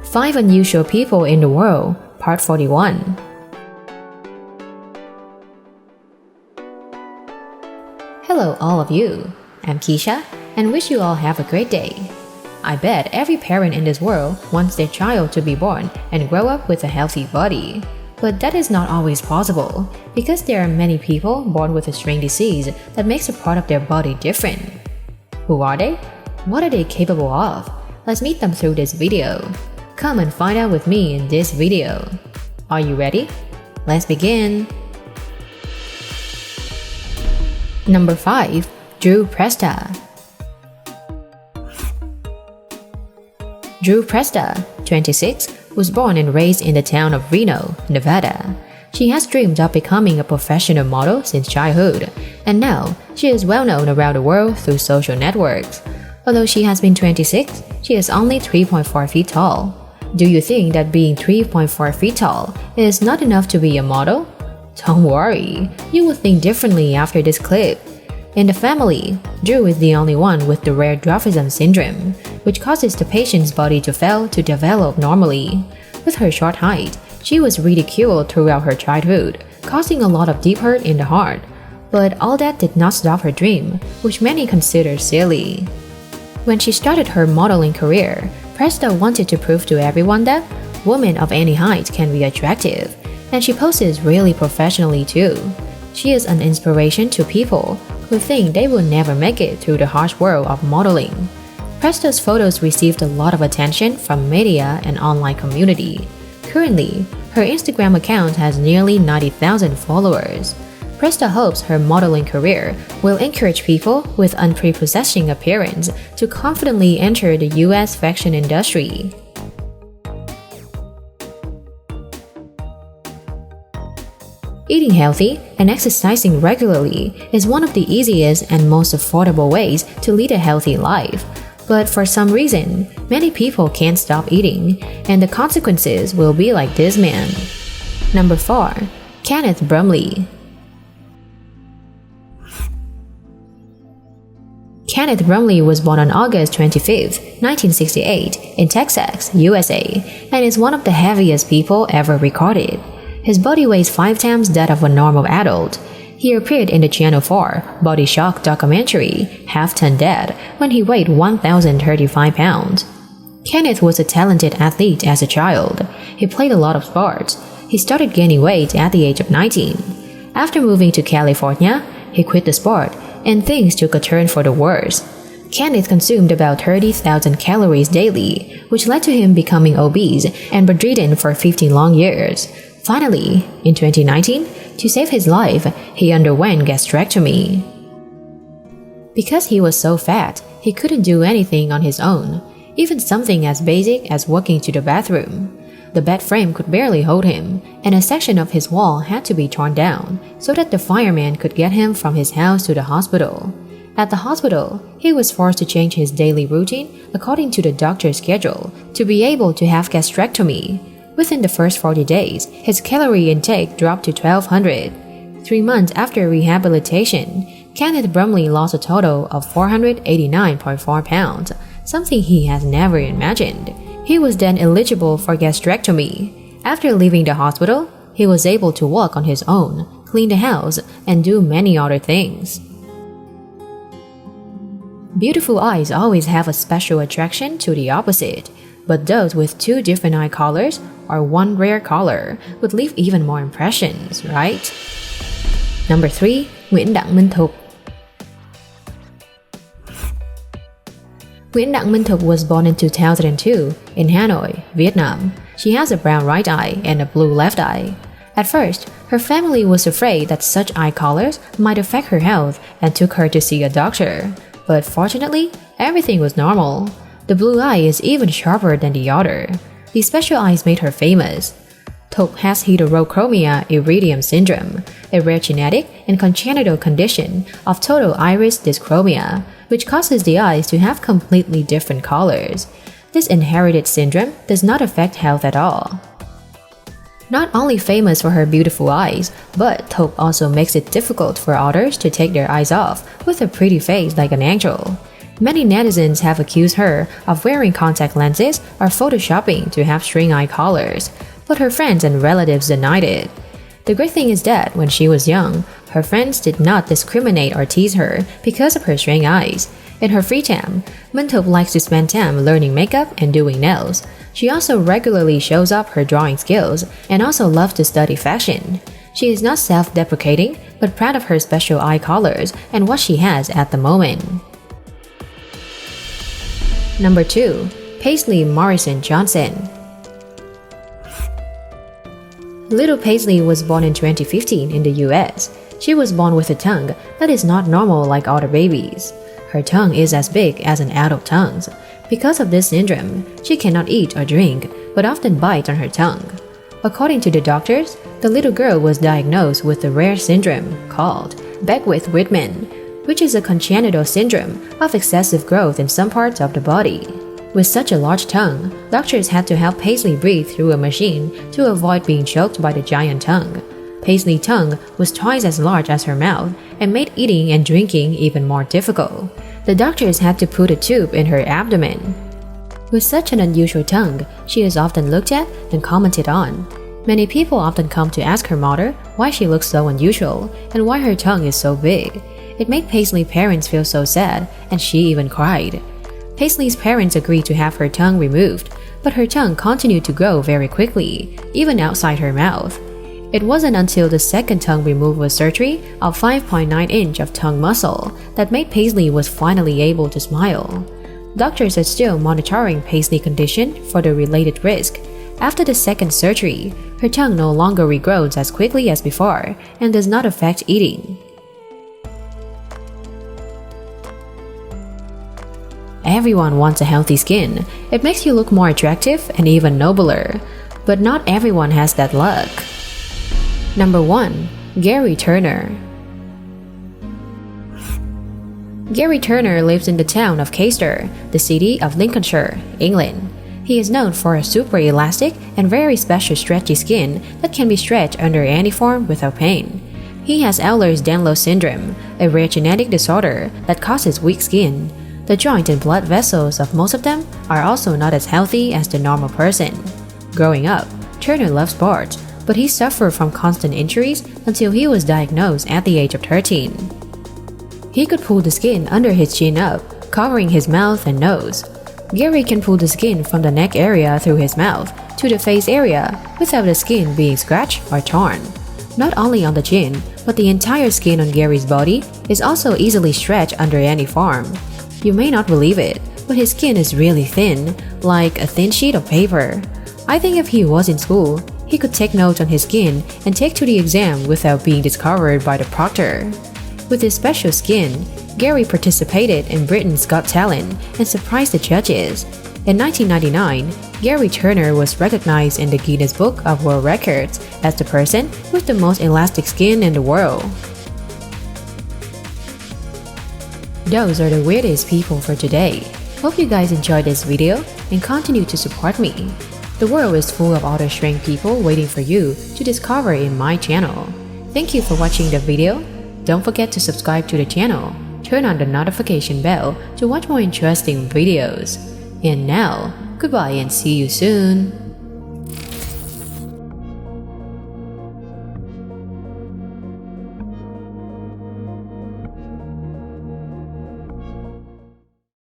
5 Unusual People in the World, Part 41. Hello all of you, I'm Keisha and wish you all have a great day. I bet every parent in this world wants their child to be born and grow up with a healthy body. But that is not always possible because there are many people born with a strange disease that makes a part of their body different. Who are they? What are they capable of? Let's meet them through this video. Come and find out with me in this video. Are you ready? Let's begin. Number 5. Drew Presta. Drew Presta, 26, was born and raised in the town of Reno, Nevada. She has dreamed of becoming a professional model since childhood, and now she is well known around the world through social networks. Although she has been 26, she is only 3.4 feet tall. Do you think that being 3.4 feet tall is not enough to be a model? Don't worry, you will think differently after this clip. In the family, Drew is the only one with the rare dwarfism syndrome, which causes the patient's body to fail to develop normally. With her short height, she was ridiculed throughout her childhood, causing a lot of deep hurt in the heart. But all that did not stop her dream, which many consider silly. When she started her modeling career, Presta wanted to prove to everyone that women of any height can be attractive, and she poses really professionally too. She is an inspiration to people who think they will never make it through the harsh world of modeling. Presta's photos received a lot of attention from media and online community. Currently, her Instagram account has nearly 90,000 followers. Presta hopes her modeling career will encourage people with unprepossessing appearance to confidently enter the US fashion industry. Eating healthy and exercising regularly is one of the easiest and most affordable ways to lead a healthy life. But for some reason, many people can't stop eating, and the consequences will be like this man. Number 4. Kenneth Brumley. Kenneth Brumley was born on August 25, 1968, in Texas, USA, and is one of the heaviest people ever recorded. His body weighs 5 times that of a normal adult. He appeared in the Channel 4 Body Shock documentary, Half Ton Dead, when he weighed 1,035 pounds. Kenneth was a talented athlete as a child. He played a lot of sports. He started gaining weight at the age of 19. After moving to California, he quit the sport, and things took a turn for the worse. Kenneth consumed about 30,000 calories daily, which led to him becoming obese and bedridden for 15 long years. Finally, in 2019, to save his life, he underwent gastrectomy. Because he was so fat, he couldn't do anything on his own, even something as basic as walking to the bathroom. The bed frame could barely hold him, and a section of his wall had to be torn down so that the fireman could get him from his house to the hospital. At the hospital, he was forced to change his daily routine according to the doctor's schedule to be able to have gastrectomy. Within the first 40 days, his calorie intake dropped to 1,200. 3 months after rehabilitation, Kenneth Brumley lost a total of 489.4 pounds, something he has never imagined. He was then eligible for gastrectomy. After leaving the hospital, he was able to walk on his own, clean the house, and do many other things. Beautiful eyes always have a special attraction to the opposite, but those with 2 different eye colors or 1 rare color would leave even more impressions, right? Number 3. Nguyễn Đặng Minh Thục. Nguyễn Đặng Minh Thục was born in 2002 in Hanoi, Vietnam. She has a brown right eye and a blue left eye. At first, her family was afraid that such eye colors might affect her health and took her to see a doctor. But fortunately, everything was normal. The blue eye is even sharper than the other. These special eyes made her famous. Thục has heterochromia iridium syndrome, a rare genetic and congenital condition of total iris dyschromia, which causes the eyes to have completely different colors. This inherited syndrome does not affect health at all. Not only famous for her beautiful eyes, but Thục also makes it difficult for others to take their eyes off with a pretty face like an angel. Many netizens have accused her of wearing contact lenses or photoshopping to have string eye collars, but her friends and relatives denied it. The great thing is that when she was young, her friends did not discriminate or tease her because of her string eyes. In her free time, Mintoop likes to spend time learning makeup and doing nails. She also regularly shows off her drawing skills and also loves to study fashion. She is not self-deprecating, but proud of her special eye colors and what she has at the moment. Number 2. Paisley Morrison Johnson. Little Paisley was born in 2015 in the US. She was born with a tongue that is not normal like other babies. Her tongue is as big as an adult tongue's. Because of this syndrome, she cannot eat or drink, but often bites on her tongue. According to the doctors, the little girl was diagnosed with a rare syndrome called Beckwith-Whitman, which is a congenital syndrome of excessive growth in some parts of the body. With such a large tongue, doctors had to help Paisley breathe through a machine to avoid being choked by the giant tongue. Paisley's tongue was twice as large as her mouth and made eating and drinking even more difficult. The doctors had to put a tube in her abdomen. With such an unusual tongue, she is often looked at and commented on. Many people often come to ask her mother why she looks so unusual and why her tongue is so big. It made Paisley's parents feel so sad, and she even cried. Paisley's parents agreed to have her tongue removed, but her tongue continued to grow very quickly, even outside her mouth. It wasn't until the second tongue removal surgery of 5.9 inch of tongue muscle that made Paisley was finally able to smile. Doctors are still monitoring Paisley's condition for the related risk. After the second surgery, her tongue no longer regrows as quickly as before and does not affect eating. Everyone wants a healthy skin. It makes you look more attractive and even nobler. But not everyone has that luck. Number 1. Gary Turner. Gary Turner lives in the town of Caister, the city of Lincolnshire, England. He is known for a super elastic and very special stretchy skin that can be stretched under any form without pain. He has Ehlers-Danlos syndrome, a rare genetic disorder that causes weak skin. The joint and blood vessels of most of them are also not as healthy as the normal person. Growing up, Turner loved sports, but he suffered from constant injuries until he was diagnosed at the age of 13. He could pull the skin under his chin up, covering his mouth and nose. Gary can pull the skin from the neck area through his mouth to the face area without the skin being scratched or torn. Not only on the chin, but the entire skin on Gary's body is also easily stretched under any form. You may not believe it, but his skin is really thin, like a thin sheet of paper. I think if he was in school, he could take notes on his skin and take to the exam without being discovered by the proctor. With his special skin, Gary participated in Britain's Got Talent and surprised the judges. In 1999, Gary Turner was recognized in the Guinness Book of World Records as the person with the most elastic skin in the world. Those are the weirdest people for today. Hope you guys enjoyed this video and continue to support me. The world is full of other strange people waiting for you to discover in my channel. Thank you for watching the video. Don't forget to subscribe to the channel. Turn on the notification bell to watch more interesting videos. And now, goodbye and see you soon.